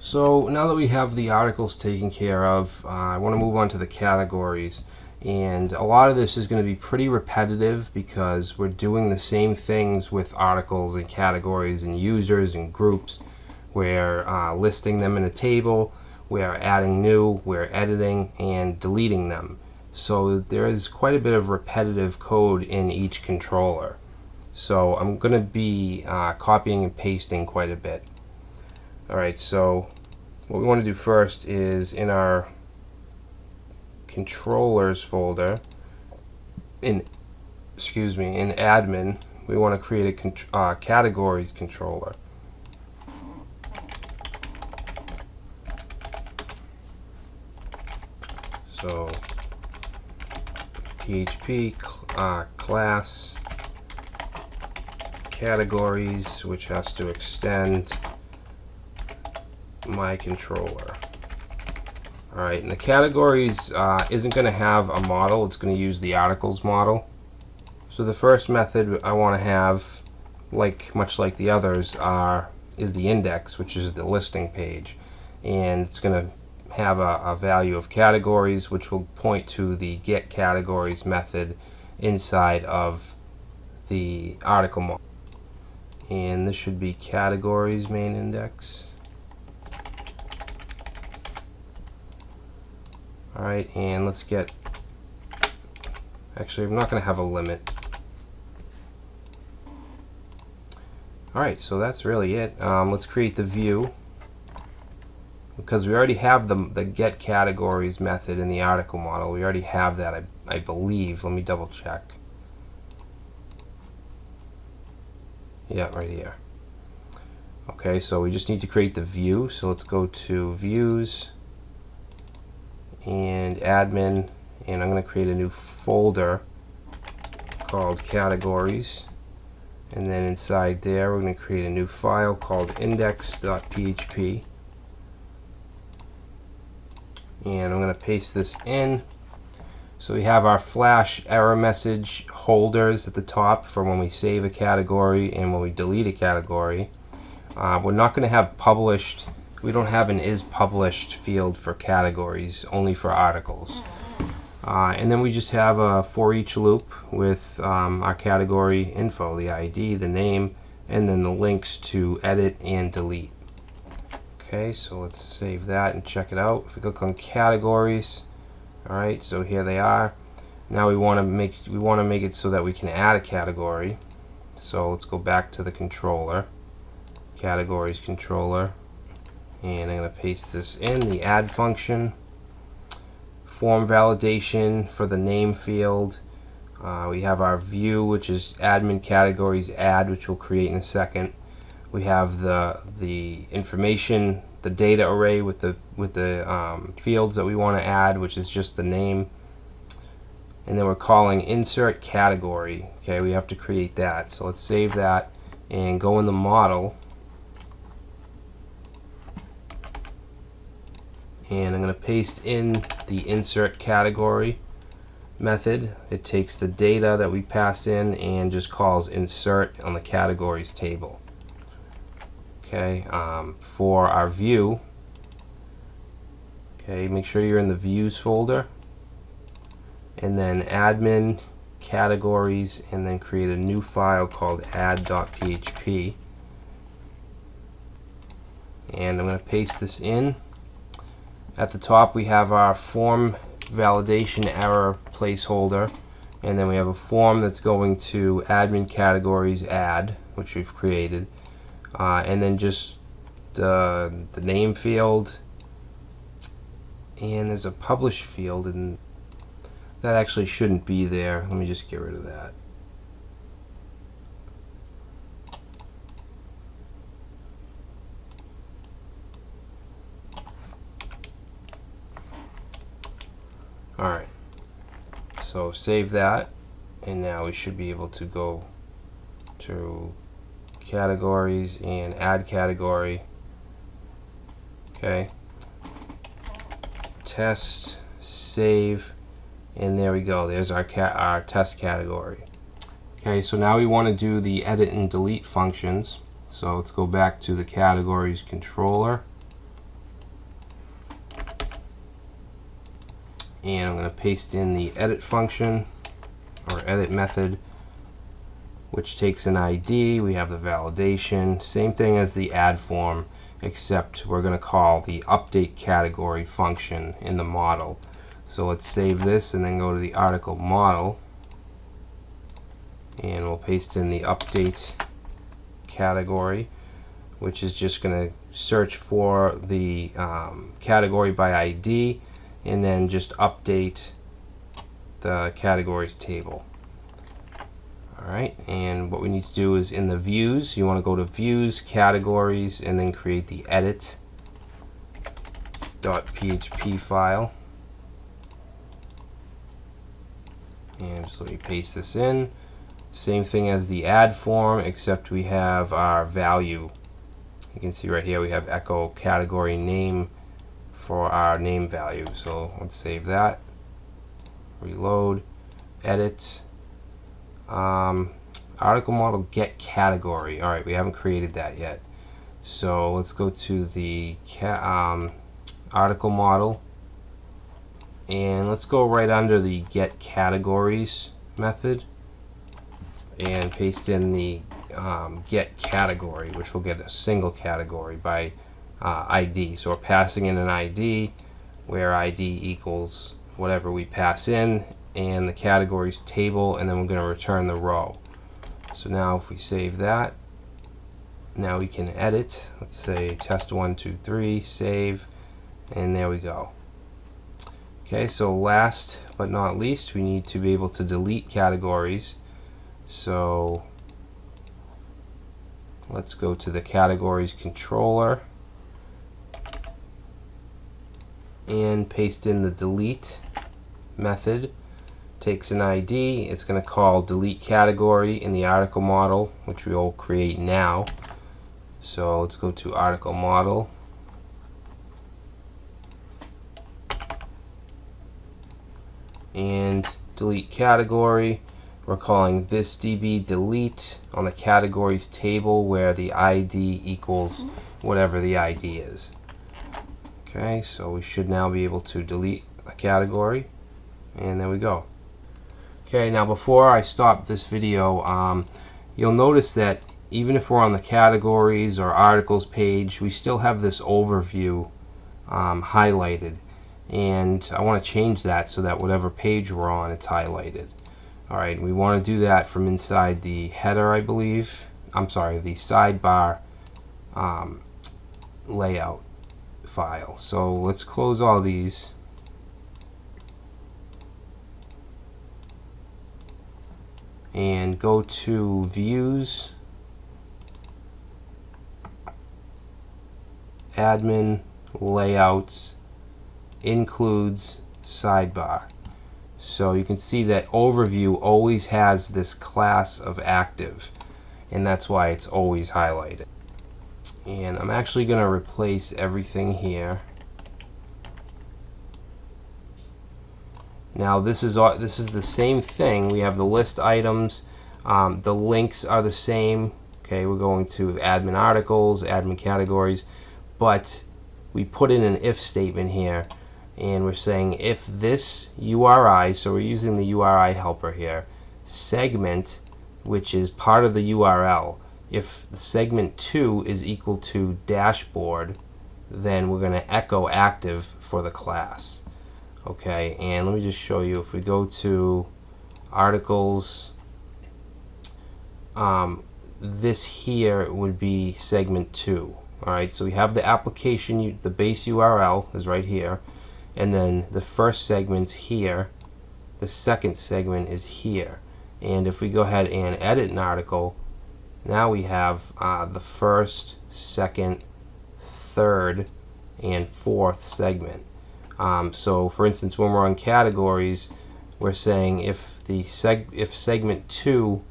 So now that we have the articles taken care of, I want to move on to the categories. And a lot of this is going to be pretty repetitive because we're doing the same things with articles and categories and users and groups. We're listing them in a table, we're adding new, we're editing and deleting them. So there is quite a bit of repetitive code in each controller. So I'm going to be copying and pasting quite a bit. Alright, so what we want to do first is in our controllers folder, in admin, we want to create a categories controller. So PHP class categories, which has to extend my controller. Alright, and the categories isn't going to have a model, it's going to use the articles model. So the first method I want to have, much like the others, is the index, which is the listing page. And it's going to have a value of categories, which will point to the get categories method inside of the article model. And this should be categories main index. Alright, and let's get, actually I'm not going to have a limit. Alright, so that's really it. Let's create the view, because we already have the get categories method in the article model. We already have that, I believe. Let me double check. Yeah, right here. Okay, so we just need to create the view. So let's go to views and admin, and I'm going to create a new folder called categories, and then inside there we're going to create a new file called index.php, and I'm going to paste this in. So we have our flash error message holders at the top for when we save a category and when we delete a category. We're not going to have published. We don't have an is published field for categories, only for articles. And then we just have a for each loop with our category info, the ID, the name, and then the links to edit and delete. Okay, so let's save that and check it out. If we click on categories, alright, so here they are. Now we want to make it so that we can add a category. So let's go back to the controller, categories controller. And I'm going to paste this in, the add function, form validation for the name field. We have our view, which is admin categories add, which we'll create in a second. We have the information, the data array with the fields that we want to add, which is just the name. And then we're calling insert category. Okay, we have to create that. So let's save that and go in the model. And I'm going to paste in the insert category method. It takes the data that we pass in and just calls insert on the categories table. Okay, for our view, okay, make sure you're in the views folder, and then admin categories, and then create a new file called add.php. And I'm going to paste this in. At the top we have our form validation error placeholder, and then we have a form that's going to admin categories add, which we've created, and then just the name field, and there's a publish field, and that actually shouldn't be there. Let me just get rid of that. Alright, so save that, and now we should be able to go to categories and add category. Okay, test, save, and there we go. There's our test category. Okay, so now we want to do the edit and delete functions. So let's go back to the categories controller, and I'm going to paste in the edit function or edit method, which takes an ID. We have the validation, same thing as the add form, except we're going to call the update category function in the model. So let's save this and then go to the article model, and we'll paste in the update category, which is just going to search for the category by ID and then just update the categories table. Alright, and what we need to do is in the views, you want to go to views, categories, and then create the edit.php file. And just let me paste this in. Same thing as the add form, except we have our value. You can see right here we have echo category name for our name value. So let's save that, reload, edit, article model get category. Alright, we haven't created that yet. So let's go to the article model, and let's go right under the get categories method and paste in the get category, which will get a single category by ID. So we're passing in an ID where ID equals whatever we pass in, and the categories table, and then we're going to return the row. So now if we save that, now we can edit. Let's say test123, save, and there we go. Okay, so last but not least, we need to be able to delete categories. So let's go to the categories controller and paste in the delete method. Takes an ID, it's going to call delete category in the article model, which we will create now. So let's go to article model, and delete category. We're calling this db delete on the categories table where the ID equals whatever the ID is. Okay, so we should now be able to delete a category, and there we go. Okay, now before I stop this video, you'll notice that even if we're on the categories or articles page, we still have this overview highlighted, and I want to change that so that whatever page we're on, it's highlighted. Alright, we want to do that from inside the header, I believe. I'm sorry, the sidebar layout file. So let's close all these. And go to views, admin, layouts, includes sidebar. So you can see that overview always has this class of active, and that's why it's always highlighted. And I'm actually going to replace everything here. Now this is the same thing. We have the list items, the links are the same. Okay, we're going to admin articles, admin categories, but we put in an if statement here, and we're saying if this URI, so we're using the URI helper here, segment, which is part of the URL, if the segment 2 is equal to dashboard, then we're going to echo active for the class. Okay, and let me just show you. If we go to articles, this here would be segment 2. Alright, so we have the application, the base URL is right here, and then the first segment's here, the second segment is here. And if we go ahead and edit an article, now we have the first, second, third, and fourth segment. So for instance, when we're on categories, we're saying if segment 2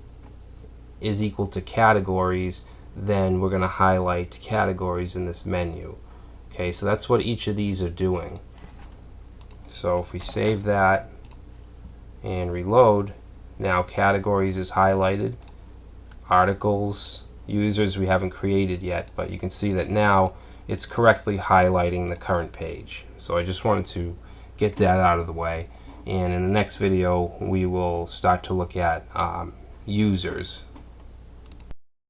is equal to categories, then we're going to highlight categories in this menu. Okay, so that's what each of these are doing. So if we save that and reload, now categories is highlighted, articles, users we haven't created yet, but you can see that now it's correctly highlighting the current page. So I just wanted to get that out of the way. And in the next video, we will start to look at users.